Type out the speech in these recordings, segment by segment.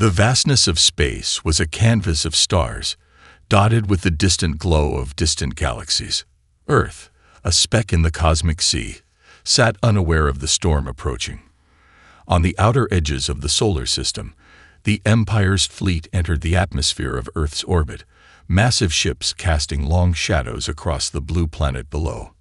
The vastness of space was a canvas of stars, dotted with the distant glow of distant galaxies. Earth, a speck in the cosmic sea, sat unaware of the storm approaching. On the outer edges of the solar system, the Empire's fleet entered the atmosphere of Earth's orbit, massive ships casting long shadows across the blue planet below.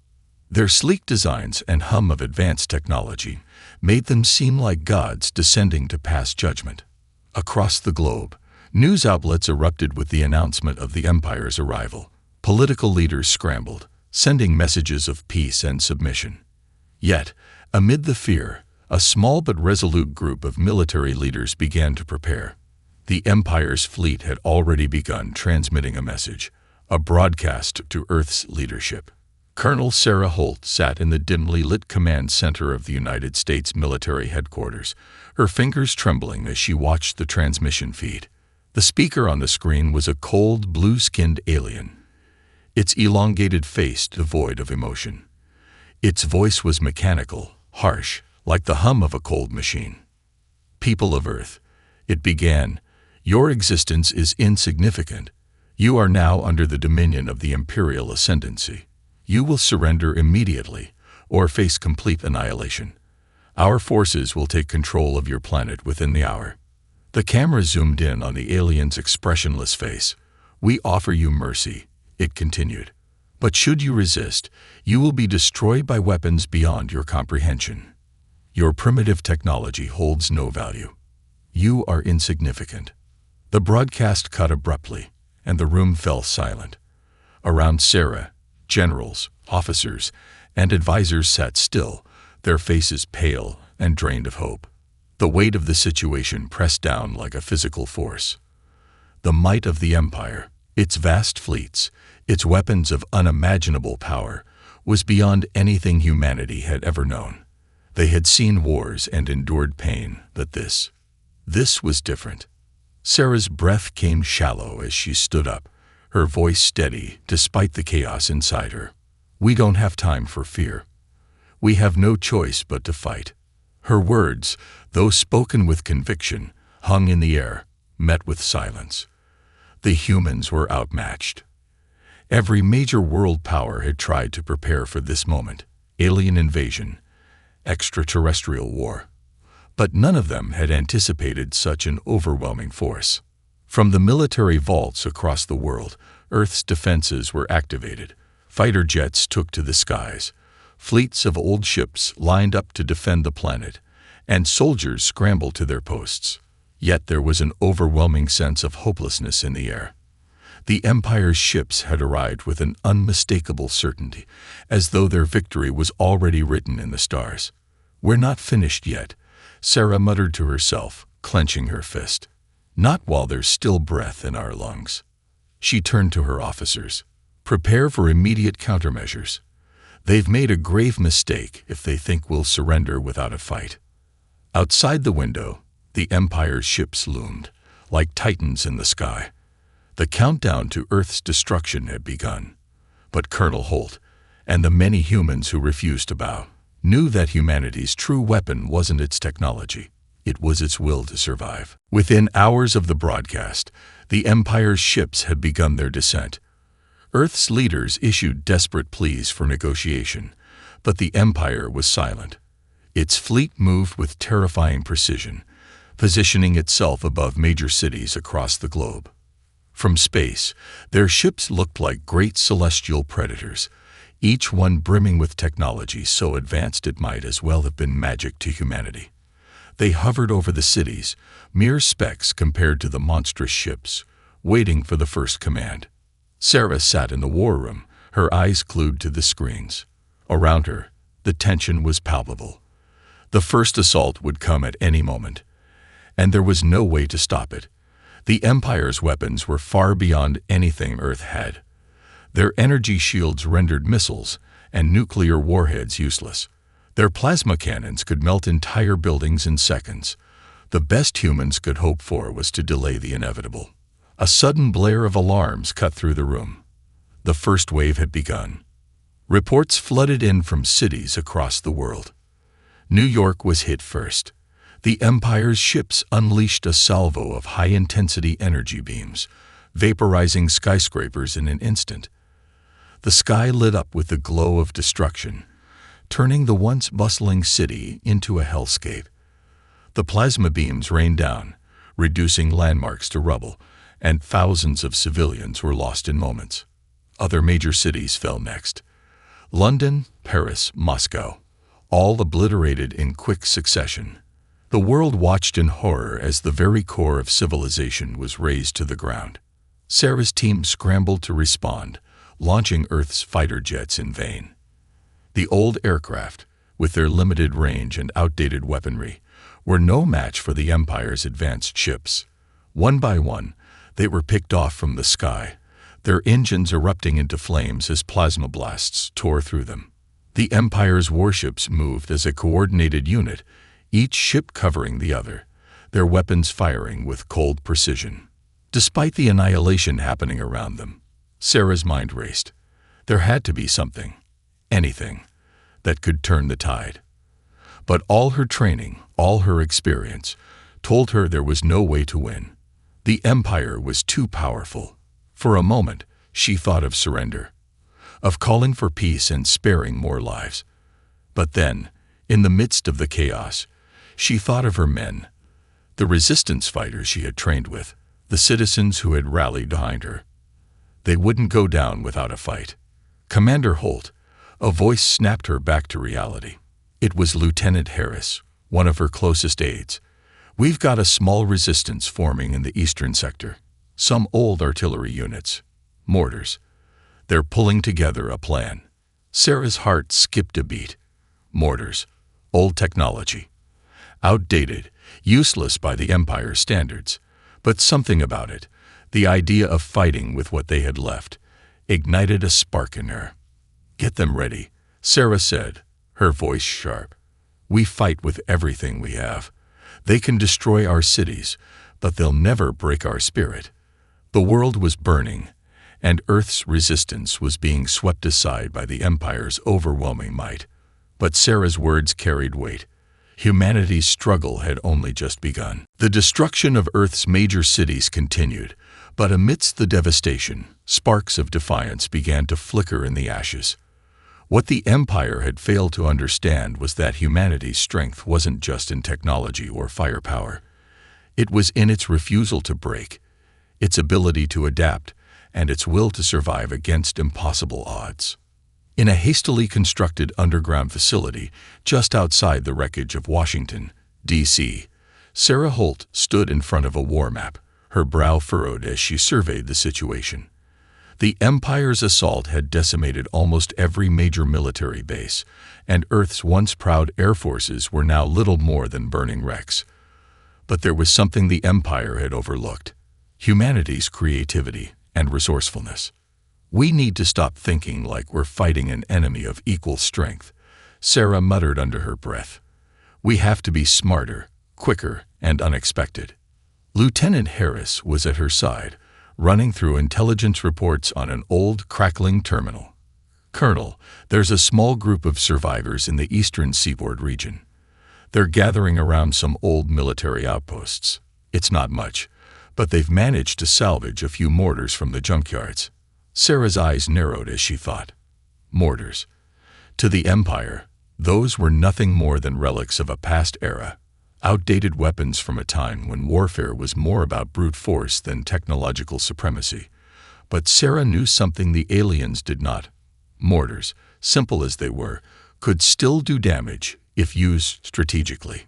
Their sleek designs and hum of advanced technology made them seem like gods descending to pass judgment. Across the globe, news outlets erupted with the announcement of the Empire's arrival. Political leaders scrambled, sending messages of peace and submission. Yet, amid the fear, a small but resolute group of military leaders began to prepare. The Empire's fleet had already begun transmitting a message, a broadcast to Earth's leadership. Colonel Sarah Holt sat in the dimly lit command center of the United States military headquarters, her fingers trembling as she watched the transmission feed. The speaker on the screen was a cold, blue-skinned alien, its elongated face devoid of emotion. Its voice was mechanical, harsh, like the hum of a cold machine. "People of Earth," it began, "your existence is insignificant. You are now under the dominion of the Imperial Ascendancy. You will surrender immediately or face complete annihilation. Our forces will take control of your planet within the hour." The camera zoomed in on the alien's expressionless face. "We offer you mercy," it continued. "But should you resist, you will be destroyed by weapons beyond your comprehension. Your primitive technology holds no value. You are insignificant." The broadcast cut abruptly, and the room fell silent. Around Sarah, generals, officers, and advisors sat still, their faces pale and drained of hope. The weight of the situation pressed down like a physical force. The might of the Empire, its vast fleets, its weapons of unimaginable power, was beyond anything humanity had ever known. They had seen wars and endured pain, but this was different. Sarah's breath came shallow as she stood up, her voice steady despite the chaos inside her. "We don't have time for fear. We have no choice but to fight." Her words, though spoken with conviction, hung in the air, met with silence. The humans were outmatched. Every major world power had tried to prepare for this moment: alien invasion, extraterrestrial war. But none of them had anticipated such an overwhelming force. From the military vaults across the world, Earth's defenses were activated. Fighter jets took to the skies. Fleets of old ships lined up to defend the planet, and soldiers scrambled to their posts. Yet there was an overwhelming sense of hopelessness in the air. The Empire's ships had arrived with an unmistakable certainty, as though their victory was already written in the stars. "We're not finished yet," Sarah muttered to herself, clenching her fist. "Not while there's still breath in our lungs." She turned to her officers. "Prepare for immediate countermeasures. They've made a grave mistake if they think we'll surrender without a fight." Outside the window, the Empire's ships loomed, like titans in the sky. The countdown to Earth's destruction had begun. But Colonel Holt, and the many humans who refused to bow, knew that humanity's true weapon wasn't its technology. It was its will to survive. Within hours of the broadcast, the Empire's ships had begun their descent. Earth's leaders issued desperate pleas for negotiation, but the Empire was silent. Its fleet moved with terrifying precision, positioning itself above major cities across the globe. From space, their ships looked like great celestial predators, each one brimming with technology so advanced it might as well have been magic to humanity. They hovered over the cities, mere specks compared to the monstrous ships, waiting for the first command. Sarah sat in the war room, her eyes glued to the screens. Around her, the tension was palpable. The first assault would come at any moment, and there was no way to stop it. The Empire's weapons were far beyond anything Earth had. Their energy shields rendered missiles and nuclear warheads useless. Their plasma cannons could melt entire buildings in seconds. The best humans could hope for was to delay the inevitable. A sudden blare of alarms cut through the room. The first wave had begun. Reports flooded in from cities across the world. New York was hit first. The Empire's ships unleashed a salvo of high-intensity energy beams, vaporizing skyscrapers in an instant. The sky lit up with the glow of destruction, turning the once bustling city into a hellscape. The plasma beams rained down, reducing landmarks to rubble, and thousands of civilians were lost in moments. Other major cities fell next. London, Paris, Moscow, all obliterated in quick succession. The world watched in horror as the very core of civilization was razed to the ground. Sarah's team scrambled to respond, launching Earth's fighter jets in vain. The old aircraft, with their limited range and outdated weaponry, were no match for the Empire's advanced ships. One by one, they were picked off from the sky, their engines erupting into flames as plasma blasts tore through them. The Empire's warships moved as a coordinated unit, each ship covering the other, their weapons firing with cold precision. Despite the annihilation happening around them, Sarah's mind raced. There had to be something, anything, that could turn the tide. But all her training, all her experience, told her there was no way to win. The Empire was too powerful. For a moment, she thought of surrender, of calling for peace and sparing more lives. But then, in the midst of the chaos, she thought of her men, the resistance fighters she had trained with, the citizens who had rallied behind her. They wouldn't go down without a fight. Commander Holt, a voice snapped her back to reality. It was Lieutenant Harris, one of her closest aides. We've got a small resistance forming in the eastern sector. Some old artillery units, mortars. They're pulling together a plan. Sarah's heart skipped a beat. Mortars, old technology. Outdated, useless by the Empire's standards. But something about it, the idea of fighting with what they had left, ignited a spark in her. Get them ready, Sarah said, her voice sharp. We fight with everything we have. They can destroy our cities, but they'll never break our spirit. The world was burning, and Earth's resistance was being swept aside by the Empire's overwhelming might. But Sarah's words carried weight. Humanity's struggle had only just begun. The destruction of Earth's major cities continued, but amidst the devastation, sparks of defiance began to flicker in the ashes. What the Empire had failed to understand was that humanity's strength wasn't just in technology or firepower. It was in its refusal to break, its ability to adapt, and its will to survive against impossible odds. In a hastily constructed underground facility just outside the wreckage of Washington, D.C., Sarah Holt stood in front of a war map, her brow furrowed as she surveyed the situation. The Empire's assault had decimated almost every major military base, and Earth's once proud air forces were now little more than burning wrecks. But there was something the Empire had overlooked: humanity's creativity and resourcefulness. We need to stop thinking like we're fighting an enemy of equal strength, Sarah muttered under her breath. We have to be smarter, quicker, and unexpected. Lieutenant Harris was at her side, running through intelligence reports on an old, crackling terminal. Colonel, there's a small group of survivors in the eastern seaboard region. They're gathering around some old military outposts. It's not much, but they've managed to salvage a few mortars from the junkyards. Sarah's eyes narrowed as she thought. Mortars. To the Empire, those were nothing more than relics of a past era, outdated weapons from a time when warfare was more about brute force than technological supremacy. But Sarah knew something the aliens did not. Mortars, simple as they were, could still do damage if used strategically.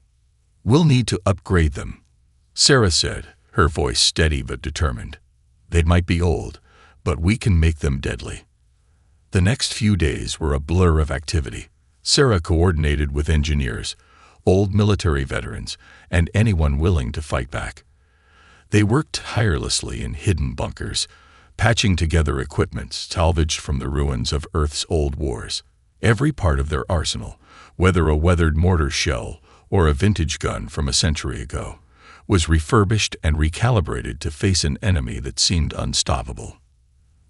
We'll need to upgrade them, Sarah said, her voice steady but determined. They might be old, but we can make them deadly. The next few days were a blur of activity. Sarah coordinated with engineers, old military veterans, and anyone willing to fight back. They worked tirelessly in hidden bunkers, patching together equipment salvaged from the ruins of Earth's old wars. Every part of their arsenal, whether a weathered mortar shell or a vintage gun from a century ago, was refurbished and recalibrated to face an enemy that seemed unstoppable.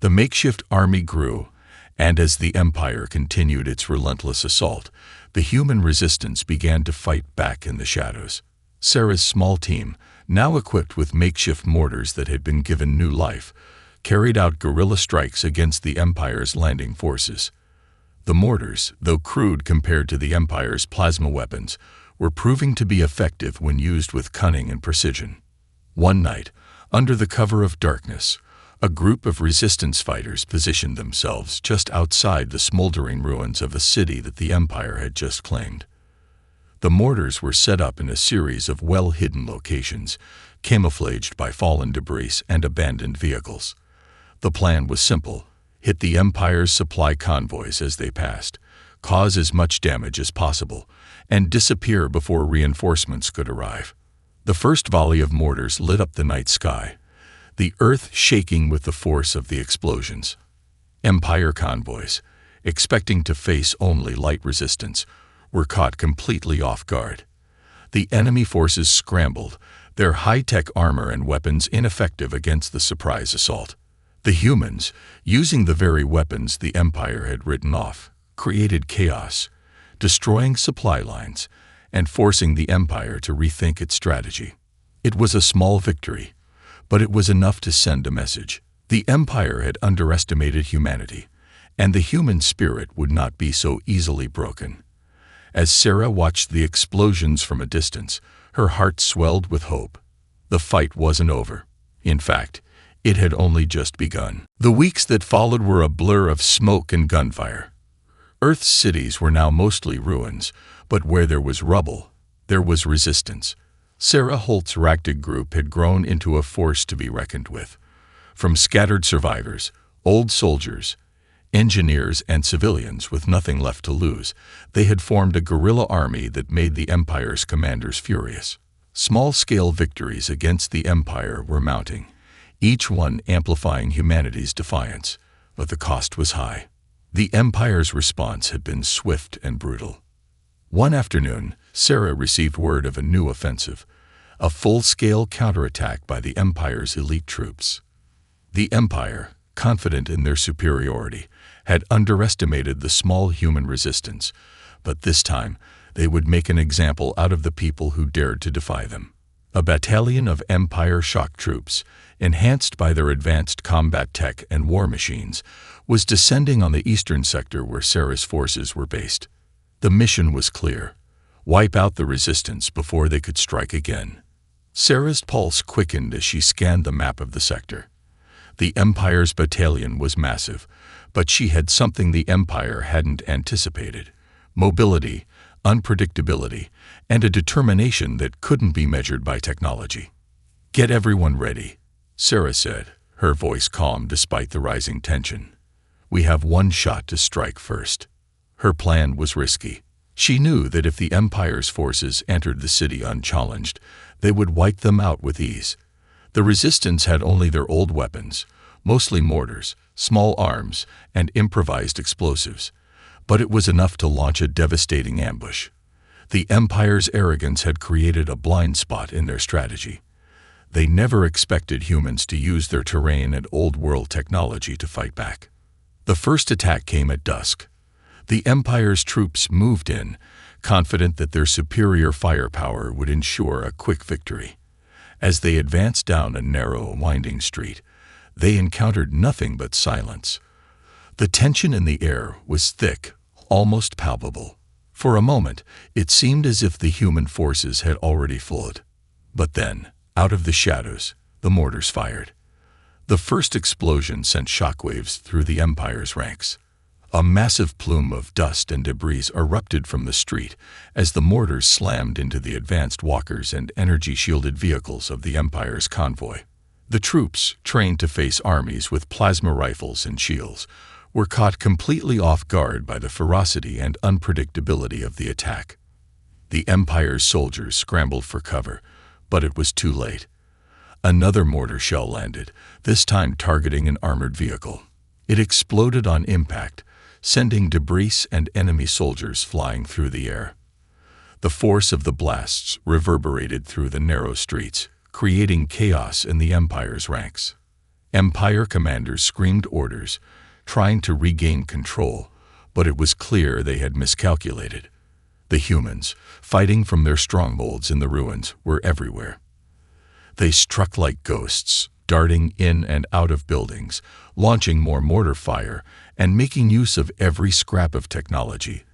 The makeshift army grew, and as the Empire continued its relentless assault, the human resistance began to fight back in the shadows. Sarah's small team, now equipped with makeshift mortars that had been given new life, carried out guerrilla strikes against the Empire's landing forces. The mortars, though crude compared to the Empire's plasma weapons, were proving to be effective when used with cunning and precision. One night, under the cover of darkness, a group of resistance fighters positioned themselves just outside the smoldering ruins of a city that the Empire had just claimed. The mortars were set up in a series of well-hidden locations, camouflaged by fallen debris and abandoned vehicles. The plan was simple: hit the Empire's supply convoys as they passed, cause as much damage as possible, and disappear before reinforcements could arrive. The first volley of mortars lit up the night sky, the earth shaking with the force of the explosions. Empire convoys, expecting to face only light resistance, were caught completely off guard. The enemy forces scrambled, their high-tech armor and weapons ineffective against the surprise assault. The humans, using the very weapons the Empire had written off, created chaos, destroying supply lines and forcing the Empire to rethink its strategy. It was a small victory, but it was enough to send a message. The Empire had underestimated humanity, and the human spirit would not be so easily broken. As Sarah watched the explosions from a distance, her heart swelled with hope. The fight wasn't over. In fact, it had only just begun. The weeks that followed were a blur of smoke and gunfire. Earth's cities were now mostly ruins, but where there was rubble, there was resistance. Sarah Holt's Galactic group had grown into a force to be reckoned with. From scattered survivors, old soldiers, engineers, and civilians with nothing left to lose, they had formed a guerrilla army that made the Empire's commanders furious. Small-scale victories against the Empire were mounting, each one amplifying humanity's defiance, but the cost was high. The Empire's response had been swift and brutal. One afternoon, Sarah received word of a new offensive, a full-scale counterattack by the Empire's elite troops. The Empire, confident in their superiority, had underestimated the small human resistance, but this time they would make an example out of the people who dared to defy them. A battalion of Empire shock troops, enhanced by their advanced combat tech and war machines, was descending on the eastern sector where Sarah's forces were based. The mission was clear: wipe out the resistance before they could strike again. Sarah's pulse quickened as she scanned the map of the sector. The Empire's battalion was massive, but she had something the Empire hadn't anticipated: mobility, unpredictability, and a determination that couldn't be measured by technology. "Get everyone ready," Sarah said, her voice calm despite the rising tension. "We have one shot to strike first." Her plan was risky. She knew that if the Empire's forces entered the city unchallenged, they would wipe them out with ease. The resistance had only their old weapons, mostly mortars, small arms, and improvised explosives, but it was enough to launch a devastating ambush. The Empire's arrogance had created a blind spot in their strategy. They never expected humans to use their terrain and old-world technology to fight back. The first attack came at dusk. The Empire's troops moved in, confident that their superior firepower would ensure a quick victory. As they advanced down a narrow, winding street, they encountered nothing but silence. The tension in the air was thick, almost palpable. For a moment, it seemed as if the human forces had already fled. But then, out of the shadows, the mortars fired. The first explosion sent shockwaves through the Empire's ranks. A massive plume of dust and debris erupted from the street as the mortars slammed into the advanced walkers and energy-shielded vehicles of the Empire's convoy. The troops, trained to face armies with plasma rifles and shields, were caught completely off guard by the ferocity and unpredictability of the attack. The Empire's soldiers scrambled for cover, but it was too late. Another mortar shell landed, this time targeting an armored vehicle. It exploded on impact, sending debris and enemy soldiers flying through the air. The force of the blasts reverberated through the narrow streets, creating chaos in the Empire's ranks. Empire commanders screamed orders, trying to regain control, but it was clear they had miscalculated. The humans, fighting from their strongholds in the ruins, were everywhere. They struck like ghosts, darting in and out of buildings, launching more mortar fire, and making use of every scrap of technology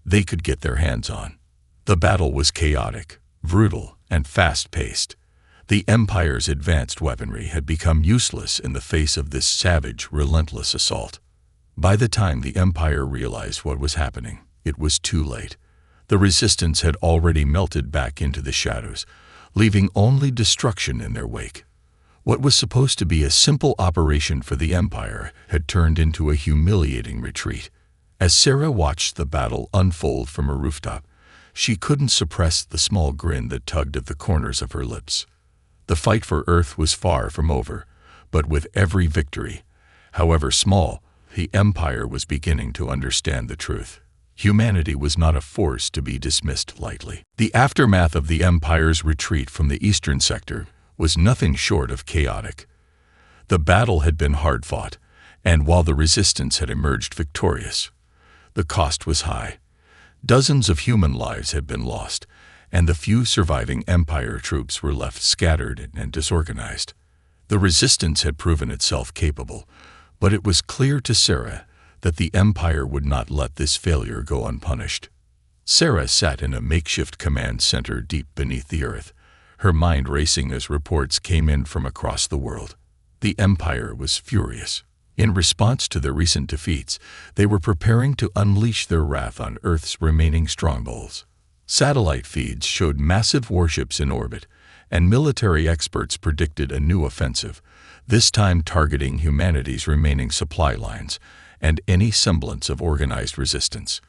they could get their hands on. The battle was chaotic, brutal, and fast-paced. The Empire's advanced weaponry had become useless in the face of this savage, relentless assault. By the time the Empire realized what was happening, it was too late. The Resistance had already melted back into the shadows, leaving only destruction in their wake. What was supposed to be a simple operation for the Empire had turned into a humiliating retreat. As Sarah watched the battle unfold from a rooftop, she couldn't suppress the small grin that tugged at the corners of her lips. The fight for Earth was far from over, but with every victory, however small, the Empire was beginning to understand the truth. Humanity was not a force to be dismissed lightly. The aftermath of the Empire's retreat from the eastern sector was nothing short of chaotic. The battle had been hard-fought, and while the Resistance had emerged victorious, the cost was high. Dozens of human lives had been lost, and the few surviving Empire troops were left scattered and disorganized. The Resistance had proven itself capable, but it was clear to Sarah that the Empire would not let this failure go unpunished. Sarah sat in a makeshift command center deep beneath the earth, her mind racing as reports came in from across the world. The Empire was furious. In response to their recent defeats, they were preparing to unleash their wrath on Earth's remaining strongholds. Satellite feeds showed massive warships in orbit, and military experts predicted a new offensive, this time targeting humanity's remaining supply lines and any semblance of organized resistance.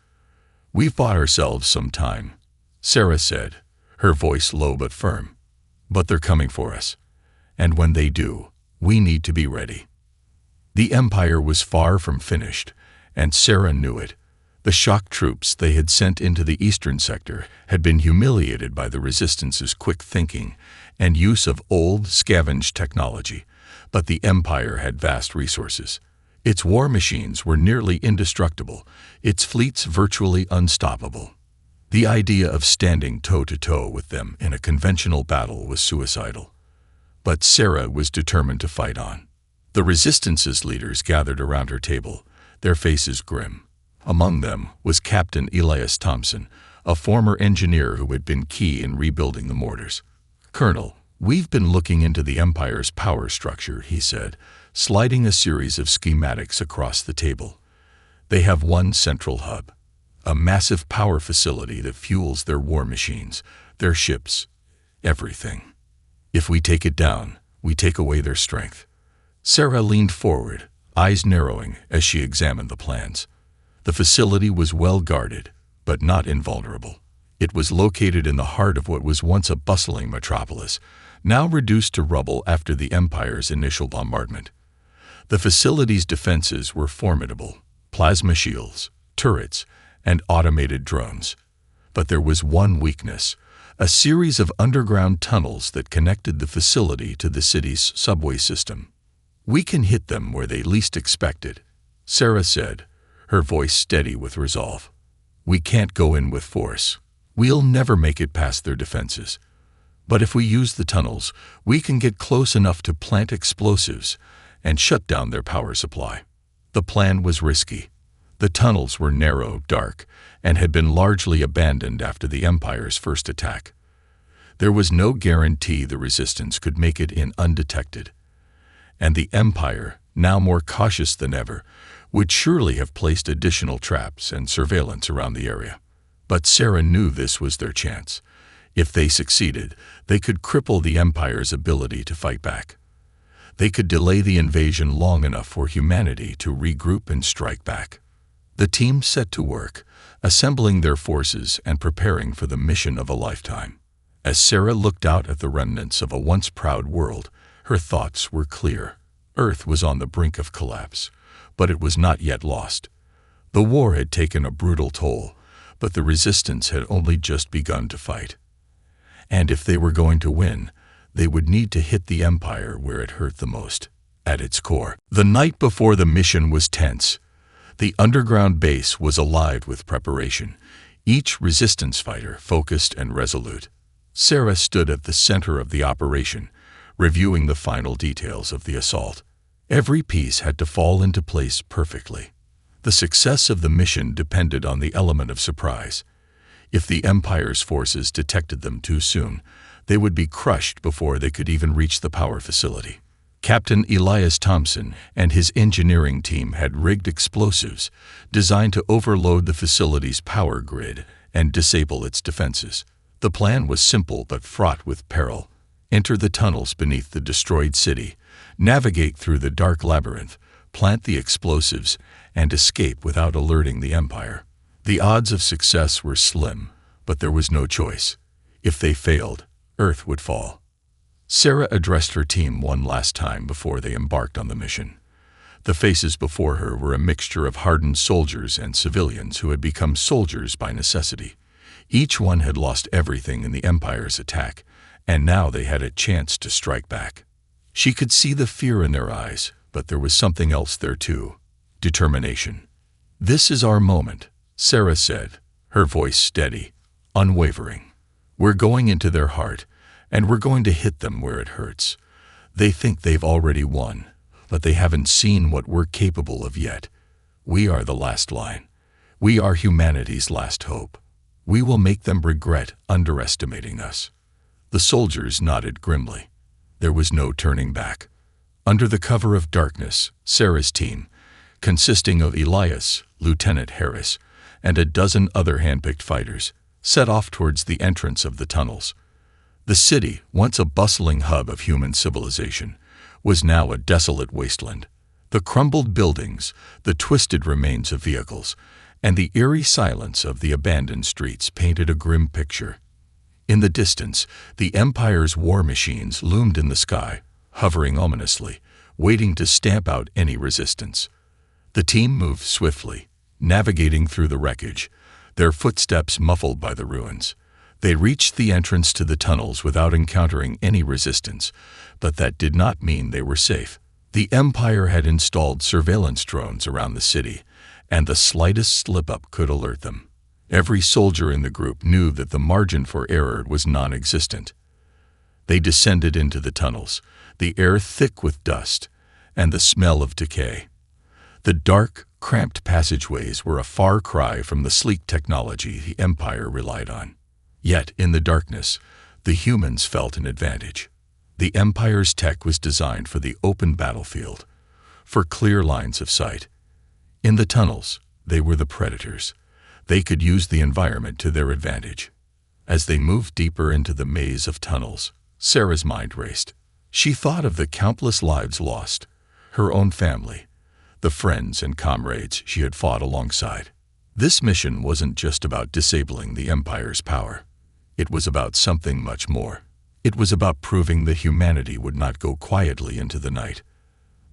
"We've bought ourselves some time," Sarah said, her voice low but firm. "But they're coming for us. And when they do, we need to be ready." The Empire was far from finished, and Sarah knew it. The shock troops they had sent into the eastern sector had been humiliated by the Resistance's quick thinking and use of old, scavenged technology, but the Empire had vast resources. Its war machines were nearly indestructible, its fleets virtually unstoppable. The idea of standing toe-to-toe with them in a conventional battle was suicidal. But Sarah was determined to fight on. The Resistance's leaders gathered around her table, their faces grim. Among them was Captain Elias Thompson, a former engineer who had been key in rebuilding the mortars. "Colonel, we've been looking into the Empire's power structure," he said, sliding a series of schematics across the table. "They have one central hub, a massive power facility that fuels their war machines, their ships, everything. If we take it down, we take away their strength." Sarah leaned forward, eyes narrowing as she examined the plans. The facility was well guarded, but not invulnerable. It was located in the heart of what was once a bustling metropolis, now reduced to rubble after the Empire's initial bombardment. The facility's defenses were formidable: plasma shields, turrets, and automated drones. But there was one weakness: a series of underground tunnels that connected the facility to the city's subway system. "We can hit them where they least expect it," Sarah said, her voice steady with resolve. "We can't go in with force. We'll never make it past their defenses. But if we use the tunnels, we can get close enough to plant explosives and shut down their power supply." The plan was risky. The tunnels were narrow, dark, and had been largely abandoned after the Empire's first attack. There was no guarantee the Resistance could make it in undetected, and the Empire, now more cautious than ever, would surely have placed additional traps and surveillance around the area. But Sarah knew this was their chance. If they succeeded, they could cripple the Empire's ability to fight back. They could delay the invasion long enough for humanity to regroup and strike back. The team set to work, assembling their forces and preparing for the mission of a lifetime. As Sarah looked out at the remnants of a once proud world, her thoughts were clear. Earth was on the brink of collapse, but it was not yet lost. The war had taken a brutal toll, but the Resistance had only just begun to fight. And if they were going to win, they would need to hit the Empire where it hurt the most, at its core. The night before the mission was tense. The underground base was alive with preparation. each resistance fighter focused and resolute. Sarah stood at the center of the operation, reviewing the final details of the assault. Every piece had to fall into place perfectly. The success of the mission depended on the element of surprise. If the Empire's forces detected them too soon, they would be crushed before they could even reach the power facility. Captain Elias Thompson and his engineering team had rigged explosives designed to overload the facility's power grid and disable its defenses. The plan was simple but fraught with peril. Enter the tunnels beneath the destroyed city, navigate through the dark labyrinth, plant the explosives, and escape without alerting the Empire. The odds of success were slim, but there was no choice. If they failed, Earth would fall. Sarah addressed her team one last time before they embarked on the mission. The faces before her were a mixture of hardened soldiers and civilians who had become soldiers by necessity. Each one had lost everything in the Empire's attack, and now they had a chance to strike back. She could see the fear in their eyes, but there was something else there too: determination. "This is our moment," Sarah said, her voice steady, unwavering. "We're going into their heart, and we're going to hit them where it hurts. They think they've already won, but they haven't seen what we're capable of yet. We are the last line. We are humanity's last hope. We will make them regret underestimating us." The soldiers nodded grimly. There was no turning back. Under the cover of darkness, Sarah's team, consisting of Elias, Lieutenant Harris, and a dozen other handpicked fighters, set off towards the entrance of the tunnels. The city, once a bustling hub of human civilization, was now a desolate wasteland. The crumbled buildings, the twisted remains of vehicles, and the eerie silence of the abandoned streets painted a grim picture. In the distance, the Empire's war machines loomed in the sky, hovering ominously, waiting to stamp out any resistance. The team moved swiftly, navigating through the wreckage, their footsteps muffled by the ruins. They reached the entrance to the tunnels without encountering any resistance, but that did not mean they were safe. The Empire had installed surveillance drones around the city, and the slightest slip-up could alert them. Every soldier in the group knew that the margin for error was non-existent. They descended into the tunnels, the air thick with dust and the smell of decay. The dark, cramped passageways were a far cry from the sleek technology the Empire relied on. Yet, in the darkness, the humans felt an advantage. The Empire's tech was designed for the open battlefield, for clear lines of sight. In the tunnels, they were the predators. They could use the environment to their advantage. As they moved deeper into the maze of tunnels, Sarah's mind raced. She thought of the countless lives lost, her own family, the friends and comrades she had fought alongside. This mission wasn't just about disabling the Empire's power. It was about something much more. It was about proving that humanity would not go quietly into the night.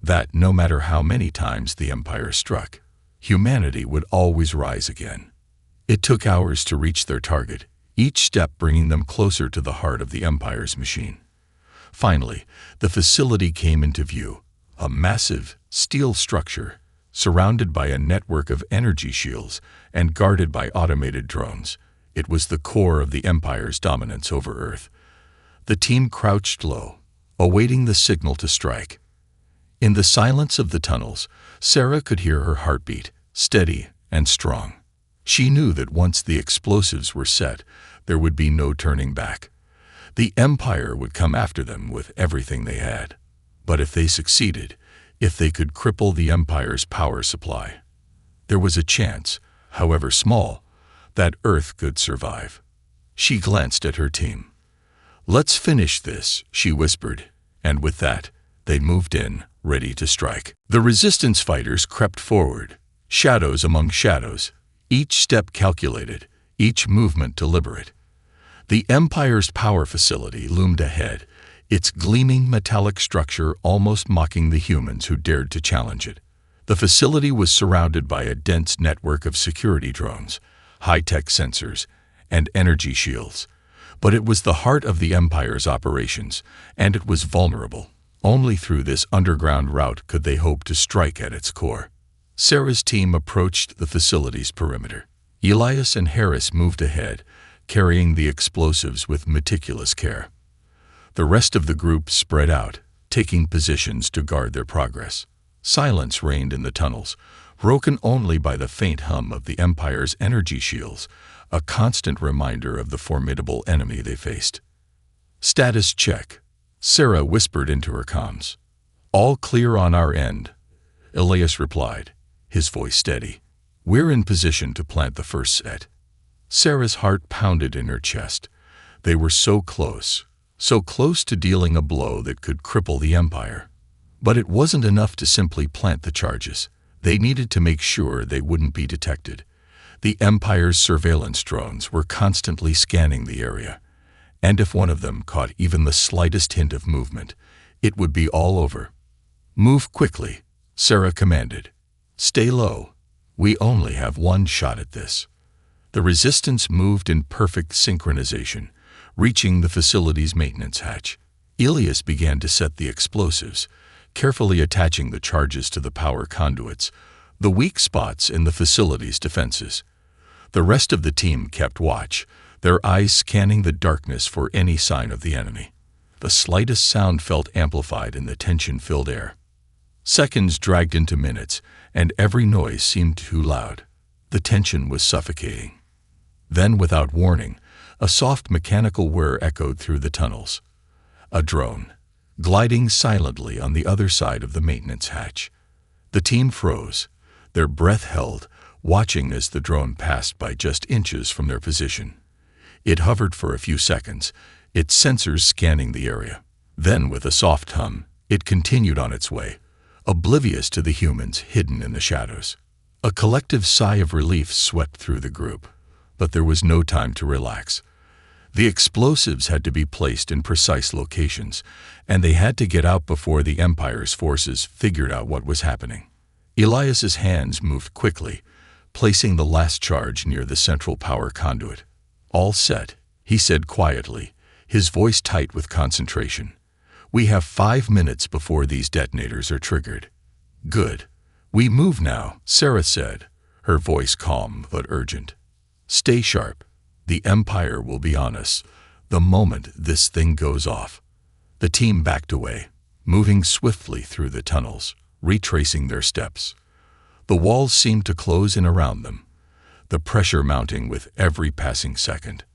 That no matter how many times the Empire struck, humanity would always rise again. It took hours to reach their target, each step bringing them closer to the heart of the Empire's machine. Finally, the facility came into view, a massive, steel structure, surrounded by a network of energy shields and guarded by automated drones. It was the core of the Empire's dominance over Earth. The team crouched low, awaiting the signal to strike. In the silence of the tunnels, Sarah could hear her heartbeat, steady and strong. She knew that once the explosives were set, there would be no turning back. The Empire would come after them with everything they had. But if they succeeded, if they could cripple the Empire's power supply, there was a chance, however small, that Earth could survive. She glanced at her team. "Let's finish this," she whispered, and with that, they moved in, ready to strike. The resistance fighters crept forward, shadows among shadows, each step calculated, each movement deliberate. The Empire's power facility loomed ahead, its gleaming metallic structure almost mocking the humans who dared to challenge it. The facility was surrounded by a dense network of security drones, high-tech sensors, and energy shields. But it was the heart of the Empire's operations, and it was vulnerable. Only through this underground route could they hope to strike at its core. Sarah's team approached the facility's perimeter. Elias and Harris moved ahead, carrying the explosives with meticulous care. The rest of the group spread out, taking positions to guard their progress. Silence reigned in the tunnels, broken only by the faint hum of the Empire's energy shields, a constant reminder of the formidable enemy they faced. "Status check," Sarah whispered into her comms. "All clear on our end," Elias replied, his voice steady. "We're in position to plant the first set." Sarah's heart pounded in her chest. They were so close to dealing a blow that could cripple the Empire. But it wasn't enough to simply plant the charges. They needed to make sure they wouldn't be detected. The Empire's surveillance drones were constantly scanning the area, and if one of them caught even the slightest hint of movement, it would be all over. "Move quickly," Sarah commanded. "Stay low. We only have one shot at this." The resistance moved in perfect synchronization, reaching the facility's maintenance hatch. Elias began to set the explosives, carefully attaching the charges to the power conduits, the weak spots in the facility's defenses. The rest of the team kept watch, their eyes scanning the darkness for any sign of the enemy. The slightest sound felt amplified in the tension-filled air. Seconds dragged into minutes, and every noise seemed too loud. The tension was suffocating. Then, without warning, a soft mechanical whir echoed through the tunnels. A drone, gliding silently on the other side of the maintenance hatch. The team froze, their breath held, watching as the drone passed by just inches from their position. It hovered for a few seconds, its sensors scanning the area. Then, with a soft hum, it continued on its way, oblivious to the humans hidden in the shadows. A collective sigh of relief swept through the group, but there was no time to relax. The explosives had to be placed in precise locations, and they had to get out before the Empire's forces figured out what was happening. Elias's hands moved quickly, placing the last charge near the central power conduit. "All set," he said quietly, his voice tight with concentration. "We have 5 minutes before these detonators are triggered." "Good. We move now," Sarah said, her voice calm but urgent. "Stay sharp. The Empire will be on us the moment this thing goes off." The team backed away, moving swiftly through the tunnels, retracing their steps. The walls seemed to close in around them, the pressure mounting with every passing second.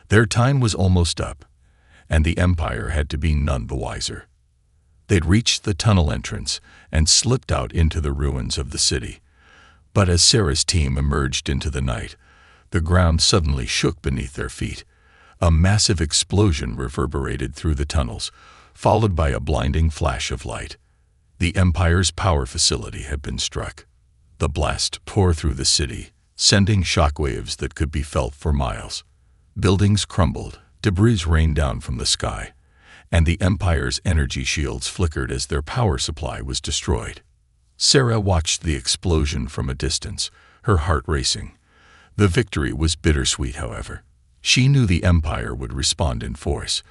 Their time was almost up, and the Empire had to be none the wiser. They'd reached the tunnel entrance and slipped out into the ruins of the city. But as Sarah's team emerged into the night, the ground suddenly shook beneath their feet. A massive explosion reverberated through the tunnels, followed by a blinding flash of light. The Empire's power facility had been struck. The blast tore through the city, sending shockwaves that could be felt for miles. Buildings crumbled, debris rained down from the sky, and the Empire's energy shields flickered as their power supply was destroyed. Sarah watched the explosion from a distance, her heart racing. The victory was bittersweet, however. She knew the Empire would respond in force,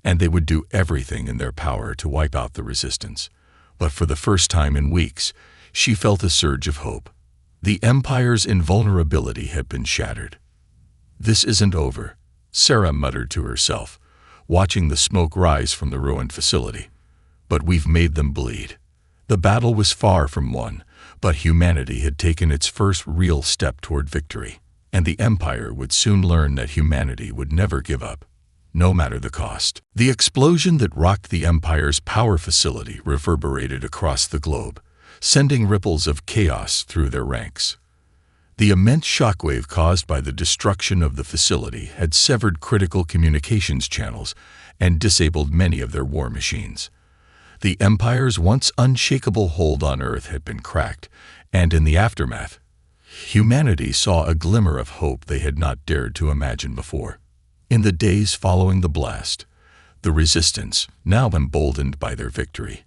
and they would do everything in their power to wipe out the resistance. But for the first time in weeks, she felt a surge of hope. The Empire's invulnerability had been shattered. "This isn't over," Sarah muttered to herself, watching the smoke rise from the ruined facility. "But we've made them bleed." The battle was far from won, but humanity had taken its first real step toward victory, and the Empire would soon learn that humanity would never give up, no matter the cost. The explosion that rocked the Empire's power facility reverberated across the globe, sending ripples of chaos through their ranks. The immense shockwave caused by the destruction of the facility had severed critical communications channels and disabled many of their war machines. The Empire's once unshakable hold on Earth had been cracked, and in the aftermath, humanity saw a glimmer of hope they had not dared to imagine before. In the days following the blast, the resistance, now emboldened by their victory,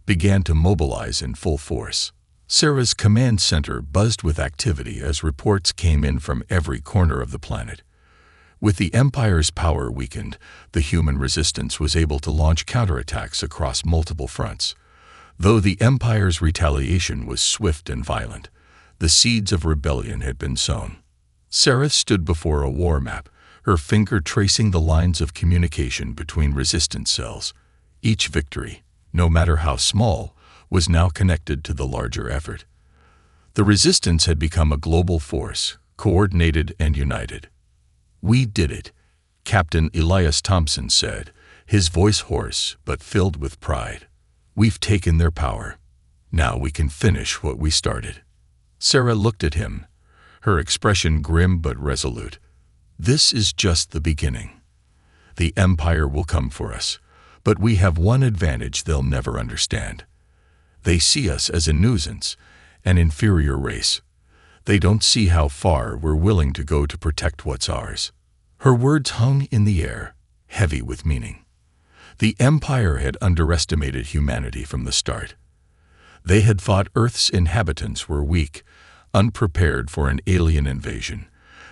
began to mobilize in full force. Sarah's command center buzzed with activity as reports came in from every corner of the planet. With the Empire's power weakened, the human resistance was able to launch counterattacks across multiple fronts. Though the Empire's retaliation was swift and violent, the seeds of rebellion had been sown. Sarah stood before a war map, her finger tracing the lines of communication between resistance cells. Each victory, no matter how small, was now connected to the larger effort. The resistance had become a global force, coordinated and united. "We did it," Captain Elias Thompson said, his voice hoarse but filled with pride. "We've taken their power. Now we can finish what we started." Sarah looked at him, her expression grim but resolute. "This is just the beginning. The Empire will come for us, but we have one advantage they'll never understand. They see us as a nuisance, an inferior race. They don't see how far we're willing to go to protect what's ours." Her words hung in the air, heavy with meaning. The Empire had underestimated humanity from the start. They had thought Earth's inhabitants were weak, unprepared for an alien invasion.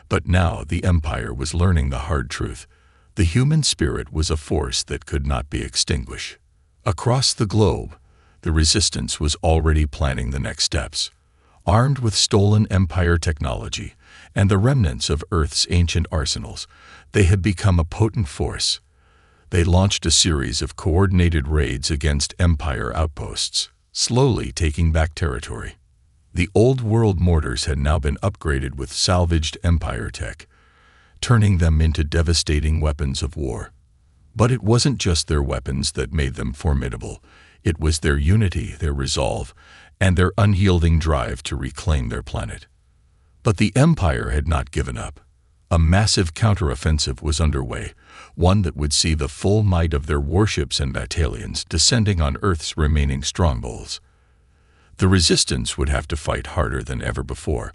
But now the Empire was learning the hard truth. The human spirit was a force that could not be extinguished. Across the globe, the Resistance was already planning the next steps. Armed with stolen Empire technology and the remnants of Earth's ancient arsenals, they had become a potent force. They launched a series of coordinated raids against Empire outposts, slowly taking back territory. The old world mortars had now been upgraded with salvaged Empire tech, turning them into devastating weapons of war. But it wasn't just their weapons that made them formidable. It was their unity, their resolve, and their unyielding drive to reclaim their planet. But the Empire had not given up. A massive counteroffensive was underway, one that would see the full might of their warships and battalions descending on Earth's remaining strongholds. The Resistance would have to fight harder than ever before,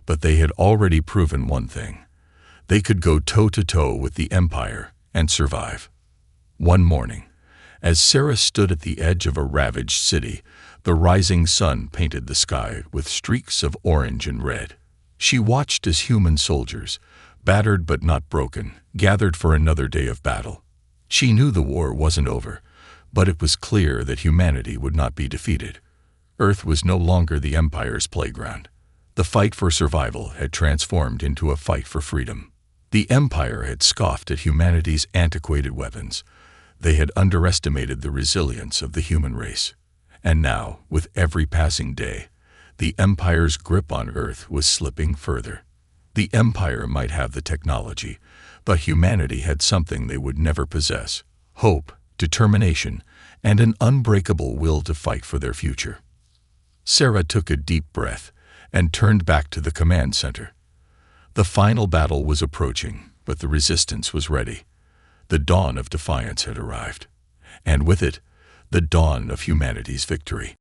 but they had already proven one thing. They could go toe-to-toe with the Empire and survive. One morning, as Sarah stood at the edge of a ravaged city, the rising sun painted the sky with streaks of orange and red. She watched as human soldiers, battered but not broken, gathered for another day of battle. She knew the war wasn't over, but it was clear that humanity would not be defeated. Earth was no longer the Empire's playground. The fight for survival had transformed into a fight for freedom. The Empire had scoffed at humanity's antiquated weapons. They had underestimated the resilience of the human race. And now, with every passing day, the Empire's grip on Earth was slipping further. The Empire might have the technology, but humanity had something they would never possess: hope, determination, and an unbreakable will to fight for their future. Sarah took a deep breath and turned back to the command center. The final battle was approaching, but the Resistance was ready. The dawn of defiance had arrived, and with it, the dawn of humanity's victory.